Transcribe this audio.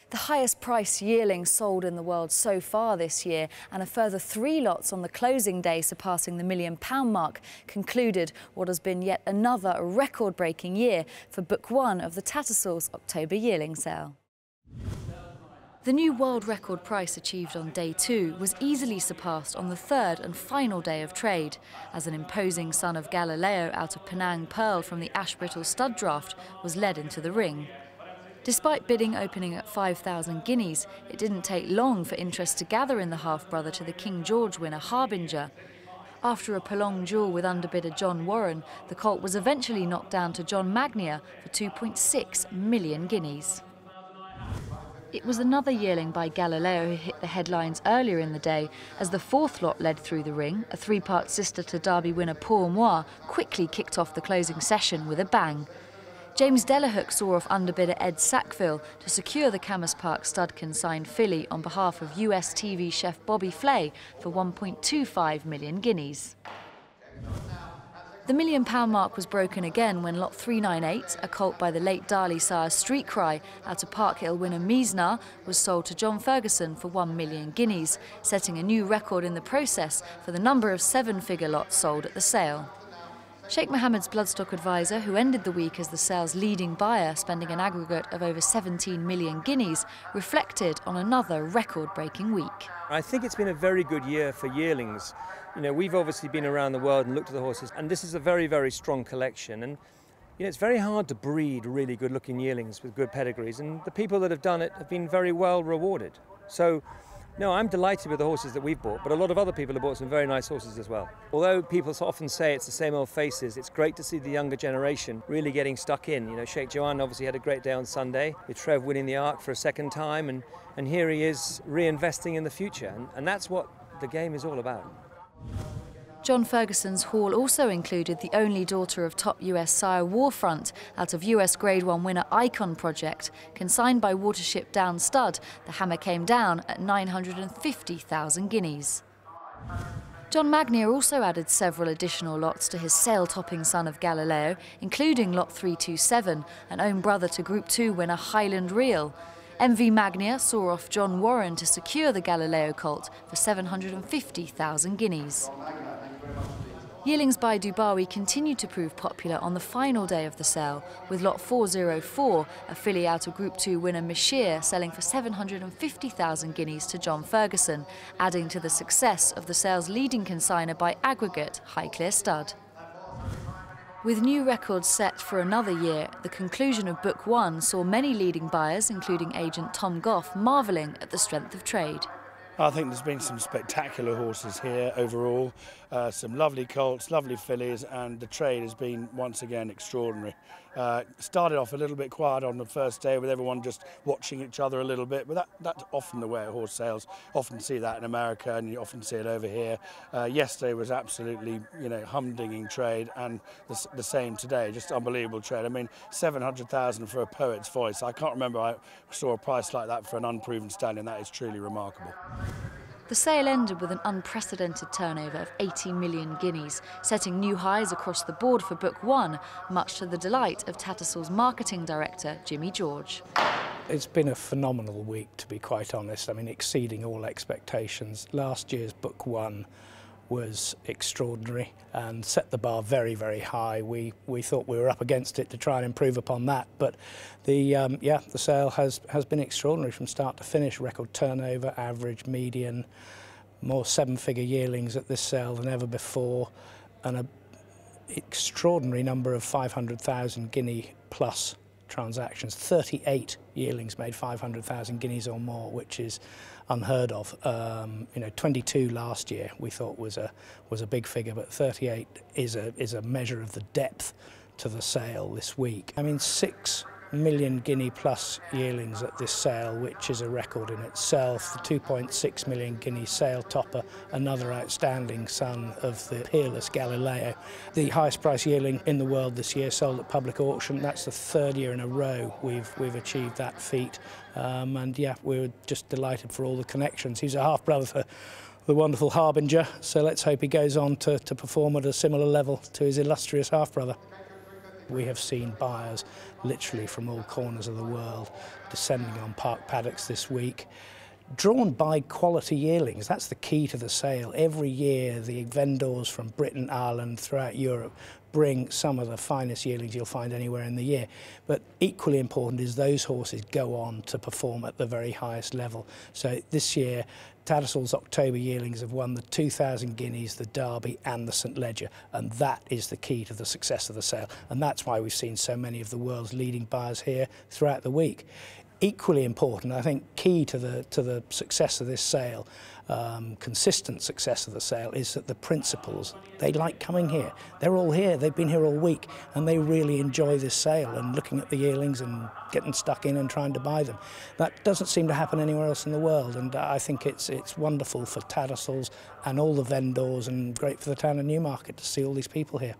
The highest price yearling sold in the world so far this year, and a further 3 lots on the closing day surpassing the £1 million mark, concluded what has been yet another record-breaking year for Book 1 of the Tattersalls October yearling sale. The new world record price achieved on day 2 was easily surpassed on the 3rd and final day of trade, as an imposing son of Galileo out of Penang Pearl from the Ashbrittle stud draft was led into the ring. Despite bidding opening at 5,000 guineas, it didn't take long for interest to gather in the half-brother to the King George winner Harbinger. After a prolonged duel with underbidder John Warren, the colt was eventually knocked down to John Magnier for 2.6 million guineas. It was another yearling by Galileo who hit the headlines earlier in the day, as the 4th lot led through the ring. A 3-part sister to Derby winner Pour Moi quickly kicked off the closing session with a bang. James Delahook saw off underbidder Ed Sackville to secure the Camas Park stud consigned filly on behalf of US TV chef Bobby Flay for 1.25 million guineas. The £1 million mark was broken again when lot 398, a colt by the late Darley sire Street Cry, out of Park Hill winner Miesnar, was sold to John Ferguson for 1 million guineas, setting a new record in the process for the number of 7-figure lots sold at the sale. Sheikh Mohammed's bloodstock advisor, who ended the week as the sale's leading buyer, spending an aggregate of over 17 million guineas, reflected on another record-breaking week. I think it's been a very good year for yearlings. You know, we've obviously been around the world and looked at the horses, and this is a very, very strong collection. And you know, it's very hard to breed really good-looking yearlings with good pedigrees, and the people that have done it have been very well rewarded. So, no, I'm delighted with the horses that we've bought, but a lot of other people have bought some very nice horses as well. Although people often say it's the same old faces, it's great to see the younger generation really getting stuck in. You know, Sheikh Joanne obviously had a great day on Sunday, with Trev winning the Arc for a 2nd time, and here he is reinvesting in the future, and that's what the game is all about. John Ferguson's haul also included the only daughter of top US sire Warfront out of US Grade 1 winner Icon Project. Consigned by Watership Down stud, the hammer came down at 950,000 guineas. John Magnier also added several additional lots to his sale-topping son of Galileo, including lot 327, an own brother to Group 2 winner Highland Reel. MV Magnier saw off John Warren to secure the Galileo colt for 750,000 guineas. Yearlings by Dubawi continued to prove popular on the final day of the sale, with lot 404, a filly out of Group 2 winner Mishir, selling for 750,000 guineas to John Ferguson, adding to the success of the sale's leading consigner by aggregate, Highclere Stud. With new records set for another year, the conclusion of Book 1 saw many leading buyers, including agent Tom Goff, marvelling at the strength of trade. I think there's been some spectacular horses here overall, some lovely colts, lovely fillies, and the trade has been once again extraordinary. Started off a little bit quiet on the first day with everyone just watching each other a little bit, but that's often the way at horse sales. Often see that in America and you often see it over here. Yesterday was absolutely, you know, humdinging trade, and the same today, just unbelievable trade. I mean, 700,000 for a poet's voice. I can't remember I saw a price like that for an unproven stallion. That is truly remarkable. The sale ended with an unprecedented turnover of 80 million guineas, setting new highs across the board for Book 1, much to the delight of Tattersalls marketing director Jimmy George. It's been a phenomenal week, to be quite honest. I mean, exceeding all expectations. Last year's Book 1 was extraordinary and set the bar very, very high. We thought we were up against it to try and improve upon that, but the sale has been extraordinary from start to finish. Record turnover, average, median, more 7-figure yearlings at this sale than ever before, and an extraordinary number of 500,000 guinea plus transactions. 38 yearlings made 500,000 guineas or more, which is unheard of. You know, 22 last year we thought was a big figure, but 38 is a measure of the depth to the sale this week. I mean, 6 million guinea plus yearlings at this sale, which is a record in itself. The 2.6 million guinea sale topper, another outstanding son of the peerless Galileo. The highest price yearling in the world this year sold at public auction. That's the 3rd year in a row we've achieved that feat. And yeah, we were just delighted for all the connections. He's a half-brother for the wonderful Harbinger, so let's hope he goes on to perform at a similar level to his illustrious half-brother. We have seen buyers literally from all corners of the world descending on park paddocks this week, drawn by quality yearlings. That's the key to the sale. Every year the vendors from Britain, Ireland, throughout Europe bring some of the finest yearlings you'll find anywhere in the year. But equally important is those horses go on to perform at the very highest level. So this year, Tattersalls October yearlings have won the 2000 Guineas, the Derby and the St Leger, and that is the key to the success of the sale. And that's why we've seen so many of the world's leading buyers here throughout the week. Equally important, I think, key to the success of this sale, consistent success of the sale, is that the principals, they like coming here. They're all here, they've been here all week, and they really enjoy this sale and looking at the yearlings and getting stuck in and trying to buy them. That doesn't seem to happen anywhere else in the world, and I think it's wonderful for Tattersalls and all the vendors, and great for the town of Newmarket to see all these people here.